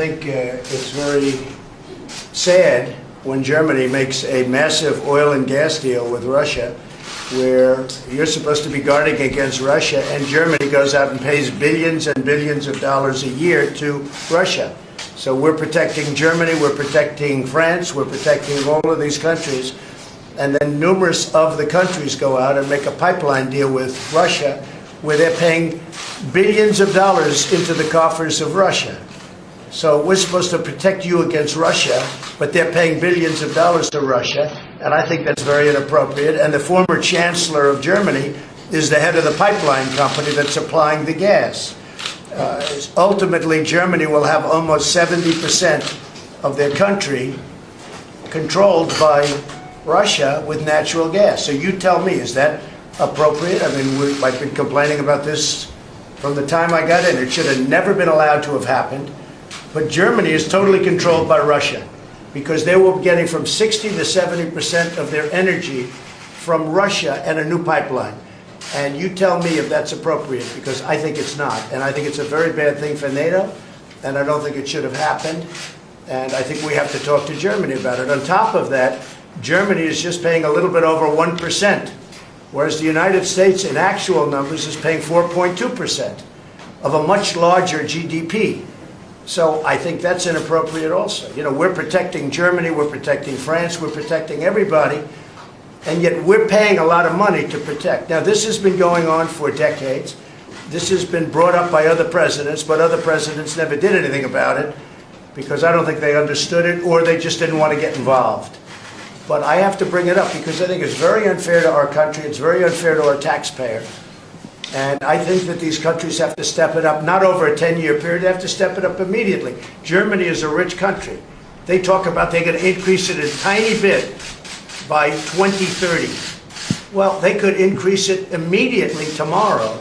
think it's very sad when Germany makes a massive oil and gas deal with Russia, where you're supposed to be guarding against Russia, and Germany goes out and pays billions and billions of dollars a year to Russia. So we're protecting Germany, we're protecting France, we're protecting all of these countries, and then numerous of the countries go out and make a pipeline deal with Russia, where they're paying billions of dollars into the coffers of Russia. So we're supposed to protect you against Russia, but they're paying billions of dollars to Russia, and I think that's very inappropriate. And the former chancellor of Germany is the head of the pipeline company that's supplying the gas. Ultimately, Germany will have almost 70% of their country controlled by Russia with natural gas. So you tell me, is that appropriate? I mean, I've been complaining about this from the time I got in. It should have never been allowed to have happened. But Germany is totally controlled by Russia, because they were getting from 60 to 70% of their energy from Russia and a new pipeline. And you tell me if that's appropriate, because I think it's not. And I think it's a very bad thing for NATO, and I don't think it should have happened. And I think we have to talk to Germany about it. On top of that, Germany is just paying a little bit over 1%, whereas the United States, in actual numbers, is paying 4.2% of a much larger GDP. So I think that's inappropriate also. You know, we're protecting Germany, we're protecting France, we're protecting everybody, and yet we're paying a lot of money to protect. Now, this has been going on for decades. This has been brought up by other presidents, but other presidents never did anything about it, because I don't think they understood it, or they just didn't want to get involved. But I have to bring it up because I think it's very unfair to our country, it's very unfair to our taxpayer. And I think that these countries have to step it up, not over a 10-year period, they have to step it up immediately. Germany is a rich country. They talk about they're going to increase it a tiny bit by 2030. Well, they could increase it immediately tomorrow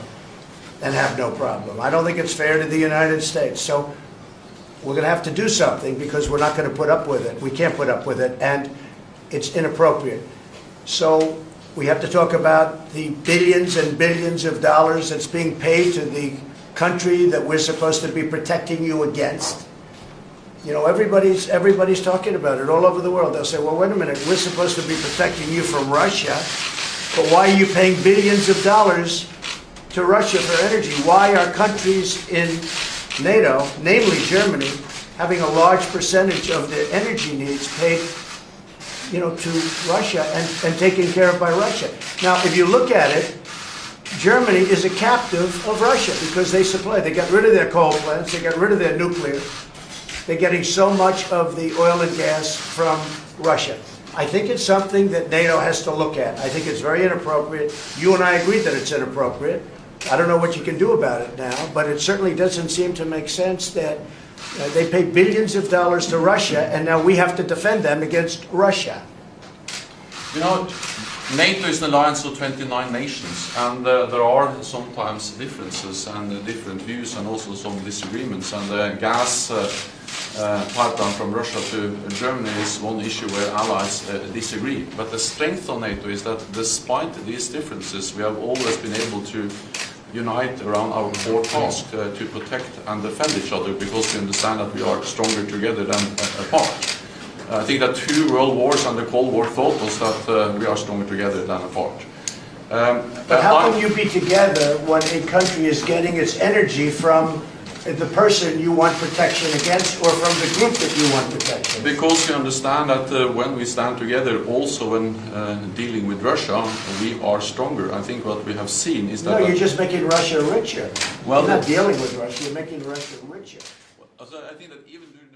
and have no problem. I don't think it's fair to the United States. So we're going to have to do something, because we're not going to put up with it. We can't put up with it, and it's inappropriate. So we have to talk about the billions and billions of dollars that's being paid to the country that we're supposed to be protecting you against. You know, everybody's talking about it all over the world. They'll say, well, wait a minute, we're supposed to be protecting you from Russia, but why are you paying billions of dollars to Russia for energy? Why are countries in NATO, namely Germany, having a large percentage of their energy needs paid, you know, to Russia and taken care of by Russia? Now, if you look at it, Germany is a captive of Russia, because they supply. They got rid of their coal plants. They got rid of their nuclear. They're getting so much of the oil and gas from Russia. I think it's something that NATO has to look at. I think it's very inappropriate. You and I agree that it's inappropriate. I don't know what you can do about it now, but it certainly doesn't seem to make sense that they pay billions of dollars to Russia, and now we have to defend them against Russia. You know, NATO is an alliance of 29 nations, and there are sometimes differences and different views, and also some disagreements. And the gas pipeline from Russia to Germany is one issue where allies disagree. But the strength of NATO is that despite these differences, we have always been able to unite around our core task to protect and defend each other, because we understand that we are stronger together than apart. I think that 2 world wars and the Cold War taught us that we are stronger together than apart. But how can you be together when a country is getting its energy from the person you want protection against, or from the group that you want protection? Because we understand that when we stand together, also when dealing with Russia, we are stronger. I think what we have seen is that... No, you're just making Russia richer. Well, you're not dealing with Russia, you're making Russia richer. I think that even during